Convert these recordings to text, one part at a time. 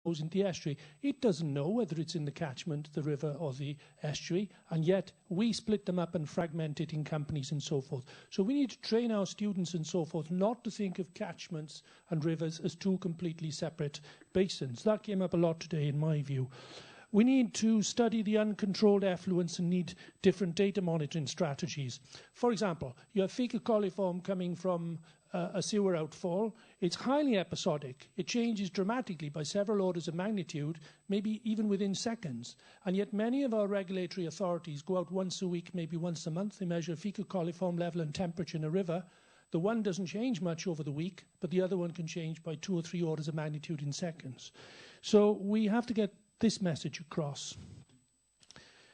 goes into the estuary. It doesn't know whether it's in the catchment, the river, or the estuary, and yet we split them up and fragment it in companies and so forth. So we need to train our students and so forth not to think of catchments and rivers as two completely separate basins. That came up a lot today, in my view. We need to study the uncontrolled effluents and need different data monitoring strategies. For example, you have fecal coliform coming from a sewer outfall. It's highly episodic. It changes dramatically by several orders of magnitude, maybe even within seconds. And yet many of our regulatory authorities go out once a week, maybe once a month. They measure fecal coliform level and temperature in a river. The one doesn't change much over the week, but the other one can change by 2 or 3 orders of magnitude in seconds. So we have to get this message across.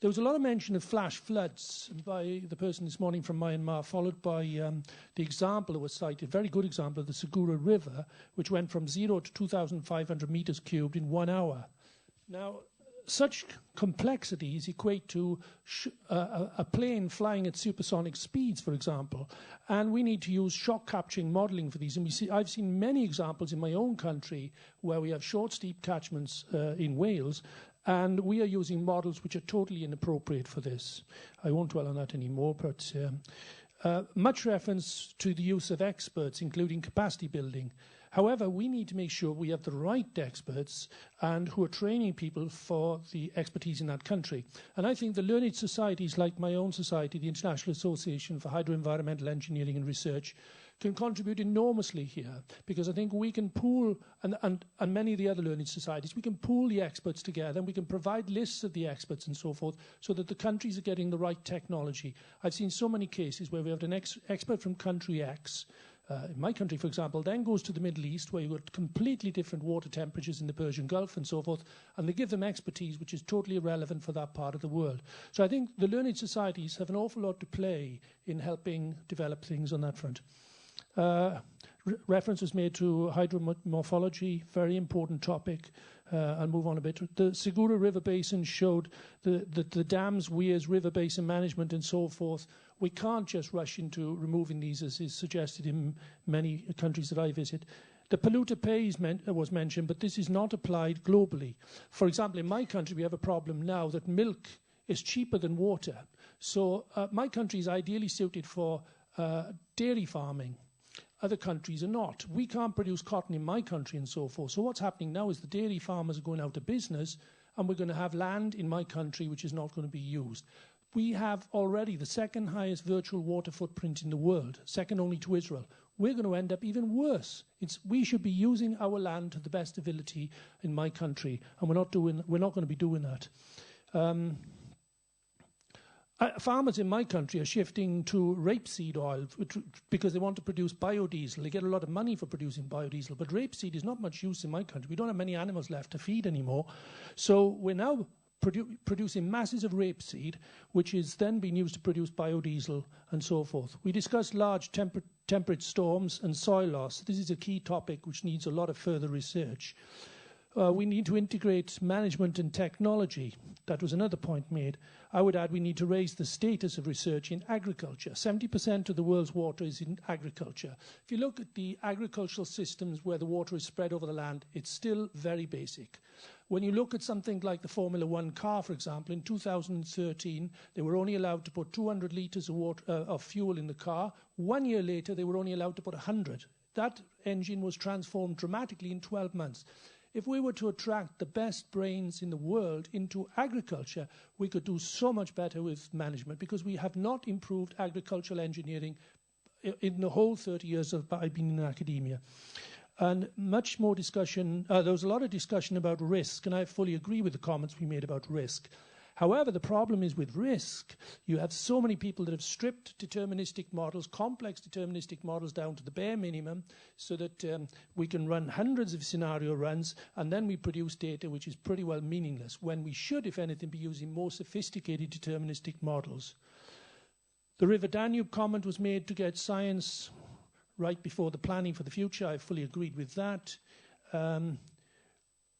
There was a lot of mention of flash floods by the person this morning from Myanmar, followed by the example that was cited, a very good example of the Segura River, which went from 0 to 2,500 meters cubed in 1 hour. Now, such complexities equate to a plane flying at supersonic speeds, for example, and we need to use shock capturing modeling for these. And I've seen many examples in my own country where we have short, steep catchments in Wales, and we are using models which are totally inappropriate for this. I won't dwell on that anymore, but much reference to the use of experts, including capacity building. However, we need to make sure we have the right experts and who are training people for the expertise in that country. And I think the learned societies like my own society, the International Association for Hydro-Environmental Engineering and Research, can contribute enormously here, because I think we can pool, and many of the other learned societies, we can pool the experts together and we can provide lists of the experts and so forth so that the countries are getting the right technology. I've seen so many cases where we have an expert from country X, in my country, for example, then goes to the Middle East, where you've got completely different water temperatures in the Persian Gulf and so forth, and they give them expertise which is totally irrelevant for that part of the world. So I think the learned societies have an awful lot to play in helping develop things on that front. Reference was made to hydromorphology, very important topic. I'll move on a bit. The Segura River Basin showed the dams, weirs, river basin management and so forth. We can't just rush into removing these, as is suggested in many countries that I visit. The polluter pays was mentioned, but this is not applied globally. For example, in my country, we have a problem now that milk is cheaper than water. So my country is ideally suited for dairy farming. Other countries are not. We can't produce cotton in my country and so forth. So what's happening now is the dairy farmers are going out of business, and we're going to have land in my country which is not going to be used. We have already the second highest virtual water footprint in the world, second only to Israel. We're going to end up even worse. We should be using our land to the best ability in my country, and we're not going to be doing that. Farmers in my country are shifting to rapeseed oil because they want to produce biodiesel. They get a lot of money for producing biodiesel, but rapeseed is not much use in my country. We don't have many animals left to feed anymore. So we're now producing masses of rapeseed, which is then being used to produce biodiesel and so forth. We discussed large temperate storms and soil loss. This is a key topic which needs a lot of further research. We need to integrate management and technology. That was another point made. I would add we need to raise the status of research in agriculture. 70% of the world's water is in agriculture. If you look at the agricultural systems where the water is spread over the land, it's still very basic. When you look at something like the Formula One car, for example, in 2013, they were only allowed to put 200 litres of fuel in the car. 1 year later, they were only allowed to put 100. That engine was transformed dramatically in 12 months. If we were to attract the best brains in the world into agriculture, we could do so much better with management, because we have not improved agricultural engineering in the whole 30 years I've been in academia. And much more discussion, there was a lot of discussion about risk, and I fully agree with the comments we made about risk. However, the problem is with risk, you have so many people that have stripped deterministic models, complex deterministic models down to the bare minimum, so that we can run hundreds of scenario runs, and then we produce data which is pretty well meaningless, when we should, if anything, be using more sophisticated deterministic models. The River Danube comment was made to get science right before the planning for the future. I fully agreed with that.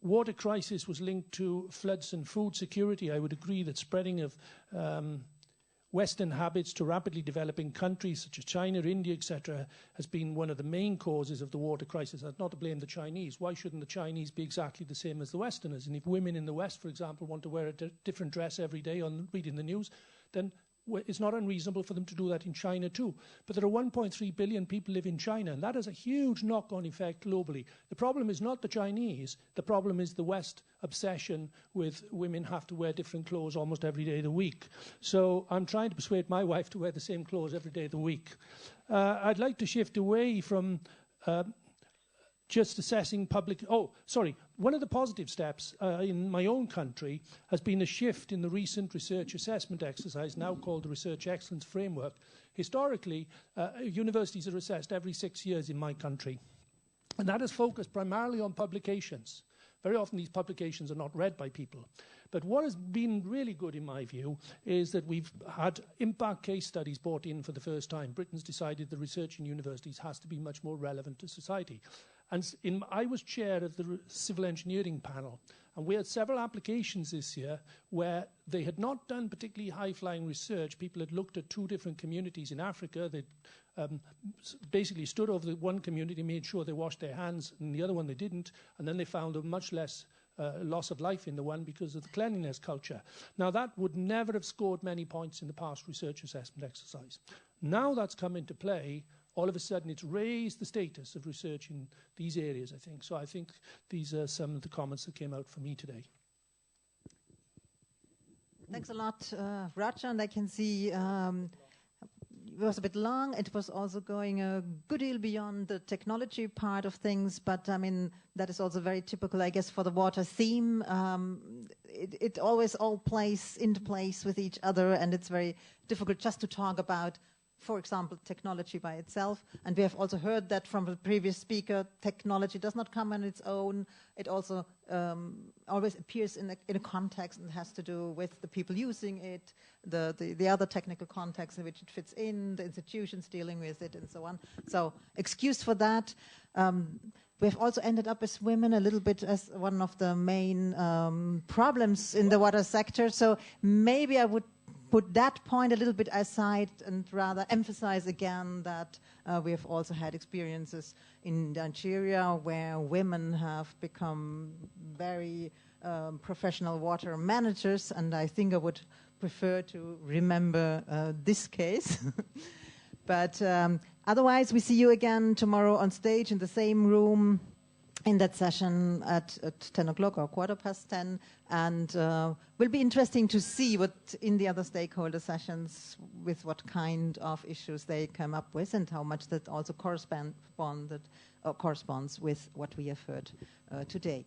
Water crisis was linked to floods and food security. I would agree that spreading of Western habits to rapidly developing countries such as China, India, etc., has been one of the main causes of the water crisis. That's not to blame the Chinese. Why shouldn't the Chinese be exactly the same as the Westerners? And if women in the West, for example, want to wear a different dress every day on reading the news, then it's not unreasonable for them to do that in China too. But there are 1.3 billion people live in China, and that has a huge knock-on effect globally. The problem is not the Chinese. The problem is the West obsession with women have to wear different clothes almost every day of the week. So I'm trying to persuade my wife to wear the same clothes every day of the week. I'd like to shift away from just assessing public... Oh, sorry. One of the positive steps in my own country has been a shift in the recent research assessment exercise, now called the Research Excellence Framework. Historically, universities are assessed every 6 years in my country, and that has focused primarily on publications. Very often these publications are not read by people. But what has been really good, in my view, is that we've had impact case studies brought in for the first time. Britain's decided that research in universities has to be much more relevant to society. And I was chair of the civil engineering panel, and we had several applications this year where they had not done particularly high-flying research. People had looked at 2 different communities in Africa. They basically stood over the one community, made sure they washed their hands, and the other one they didn't, and then they found a much less loss of life in the one because of the cleanliness culture. Now, that would never have scored many points in the past research assessment exercise. Now that's come into play, all of a sudden it's raised the status of research in these areas, I think. So I think these are some of the comments that came out for me today. Thanks a lot, Roger. And I can see it was a bit long. It was also going a good deal beyond the technology part of things. But, I mean, that is also very typical, I guess, for the water theme. It always all plays into place with each other, and it's very difficult just to talk about, for example, technology by itself. And we have also heard that from the previous speaker, technology does not come on its own. It also always appears in a context and has to do with the people using it, the other technical context in which it fits in, the institutions dealing with it, and so on. So excuse for that. We've also ended up as women a little bit as one of the main problems in the water sector. So maybe I would put that point a little bit aside and rather emphasize again that we have also had experiences in Nigeria where women have become very professional water managers, and I think I would prefer to remember this case. But otherwise, we see you again tomorrow on stage in the same room in that session at 10 o'clock or 10:15, and will be interesting to see what in the other stakeholder sessions, with what kind of issues they come up with, and how much that also corresponds with what we have heard today.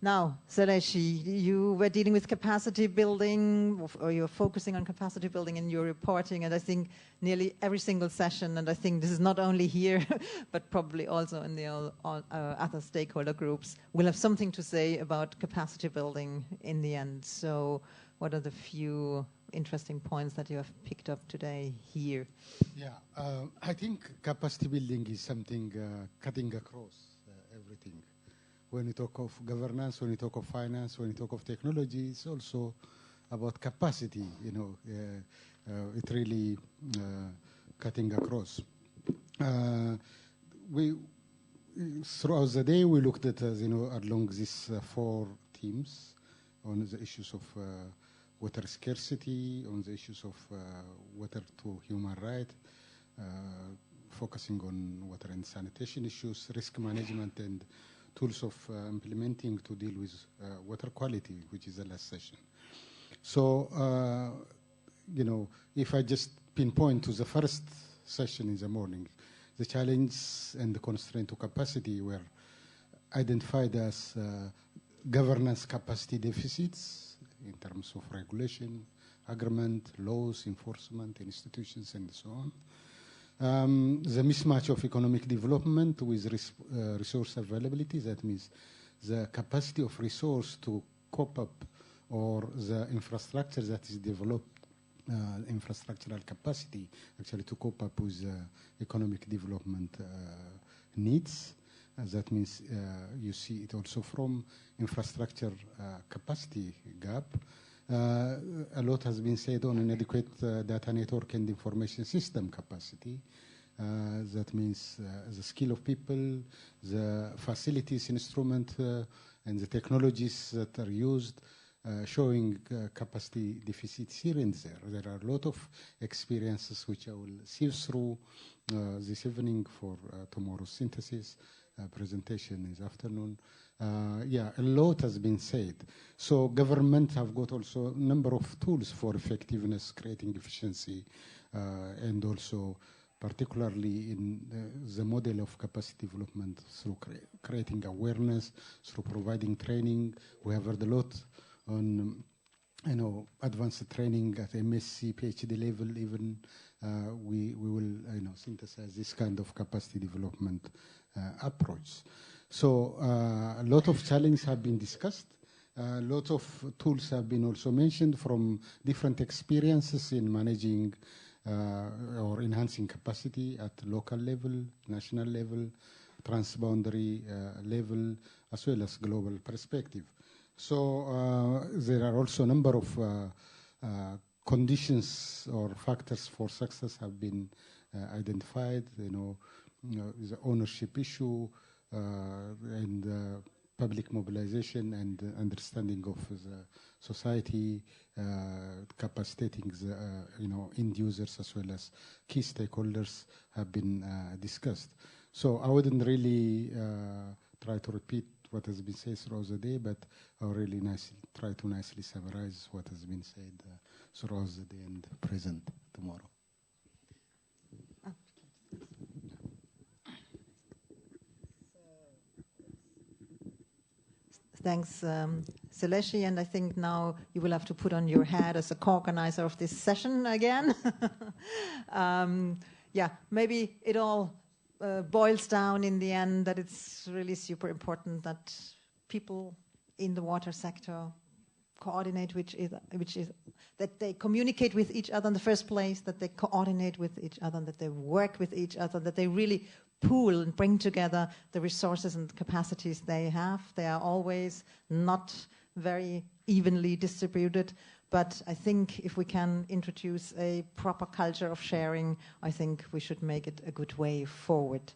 Now, Seleshi, you were dealing with capacity building, or you're focusing on capacity building in your reporting, and I think nearly every single session, and I think this is not only here, but probably also in the other stakeholder groups, will have something to say about capacity building in the end. So what are the few interesting points that you have picked up today here? Yeah, I think capacity building is something cutting across everything. When we talk of governance, when we talk of finance, when we talk of technology, it's also about capacity, you know, it really cutting across. Throughout the day, we looked at, you know, along these 4 themes on the issues of water scarcity, on the issues of water to human right, focusing on water and sanitation issues, risk management, and tools of implementing to deal with water quality, which is the last session. So, you know, if I just pinpoint to the first session in the morning, the challenge and the constraint to capacity were identified as governance capacity deficits in terms of regulation, agreement, laws, enforcement, institutions, and so on. The mismatch of economic development with resource availability, that means the capacity of resource to cope up, or the infrastructure that is developed, infrastructural capacity actually to cope up with economic development needs. That means you see it also from infrastructure capacity gap, A lot has been said on inadequate data network and information system capacity. That means the skill of people, the facilities, instrument, and the technologies that are used, showing capacity deficits here and there. There are a lot of experiences which I will sieve through this evening for tomorrow's synthesis presentation this afternoon. Yeah, a lot has been said. So government have got also a number of tools for effectiveness, creating efficiency, and also particularly in the model of capacity development through creating awareness, through providing training. We have heard a lot on, advanced training at MSc, PhD level even. We will, synthesize this kind of capacity development approach. So a lot of challenges have been discussed. A lot of tools have been also mentioned from different experiences in managing or enhancing capacity at local level, national level, transboundary level, as well as global perspective. So there are also a number of conditions or factors for success have been identified. The ownership issue and public mobilization and understanding of the society, capacitating the end users as well as key stakeholders have been discussed. So I wouldn't really try to repeat what has been said throughout the day, but I'll really try to nicely summarize what has been said throughout the day and present tomorrow. Thanks, Seleshi, and I think now you will have to put on your hat as a co-organizer of this session again. Yeah, maybe it all boils down in the end that it's really super important that people in the water sector coordinate, that they communicate with each other in the first place, that they coordinate with each other, and that they work with each other, that they really pool and bring together the resources and capacities they have. They are always not very evenly distributed, but I think if we can introduce a proper culture of sharing, I think we should make it a good way forward.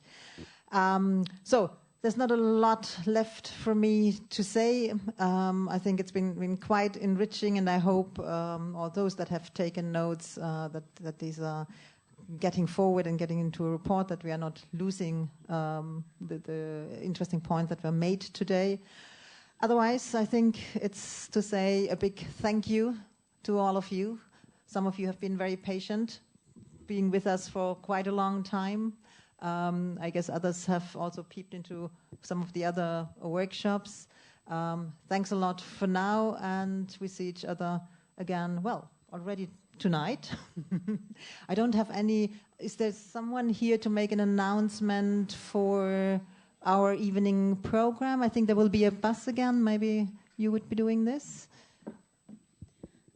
So there's not a lot left for me to say. I think it's been quite enriching, and I hope all those that have taken notes that these are getting forward and getting into a report, that we are not losing the interesting points that were made today. Otherwise, I think it's to say a big thank you to all of you. Some of you have been very patient, being with us for quite a long time. I guess others have also peeped into some of the other workshops. Thanks a lot for now, and we see each other again, well, already tonight. I don't have any. Is there someone here to make an announcement for our evening program? I think there will be a bus again. Maybe you would be doing this.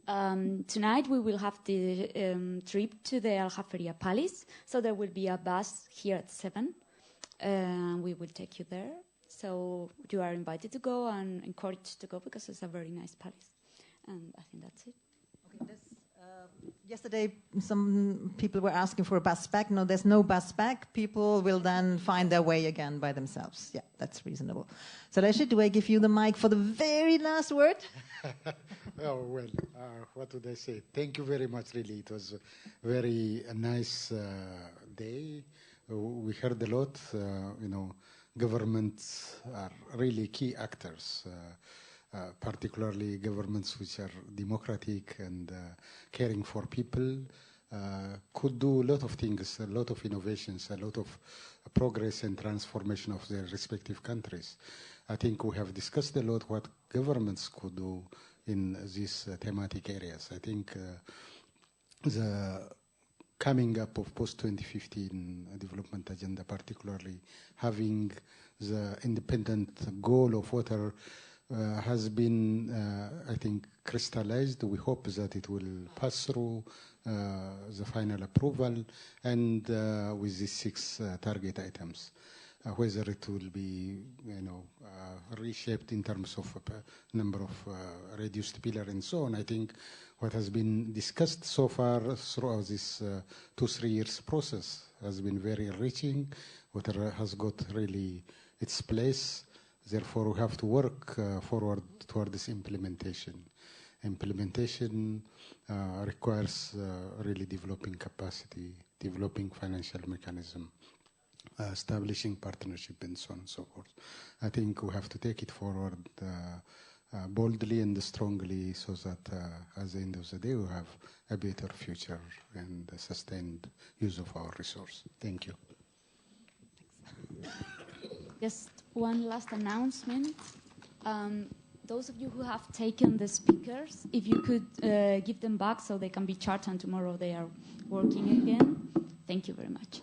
Tonight we will have the trip to the Aljaferia Palace. So there will be a bus here at 7. We will take you there. So you are invited to go and encouraged to go because it's a very nice palace. And I think that's it. Okay, yesterday, some people were asking for a bus back. No, there's no bus back. People will then find their way again by themselves. Yeah, that's reasonable. So, Leslie, do I give you the mic for the very last word? Oh, well, what would I say? Thank you very much, really. It was a very nice day. We heard a lot. Governments are really key actors. Particularly governments which are democratic and caring for people, could do a lot of things, a lot of innovations, a lot of progress and transformation of their respective countries. I think we have discussed a lot what governments could do in these thematic areas. I think the coming up of post-2015 development agenda, particularly having the independent goal of water has been, I think, crystallized. We hope that it will pass through the final approval and with these 6 target items. whether it will be, reshaped in terms of number of reduced pillar and so on. I think what has been discussed so far throughout this 2-3 years process has been very enriching. Water has got really its place. Therefore, we have to work forward toward this implementation. Implementation requires really developing capacity, developing financial mechanism, establishing partnership, and so on and so forth. I think we have to take it forward boldly and strongly so that at the end of the day we have a better future and a sustained use of our resource. Thank you. Just one last announcement. Those of you who have taken the speakers, if you could give them back so they can be charged and tomorrow they are working again. Thank you very much.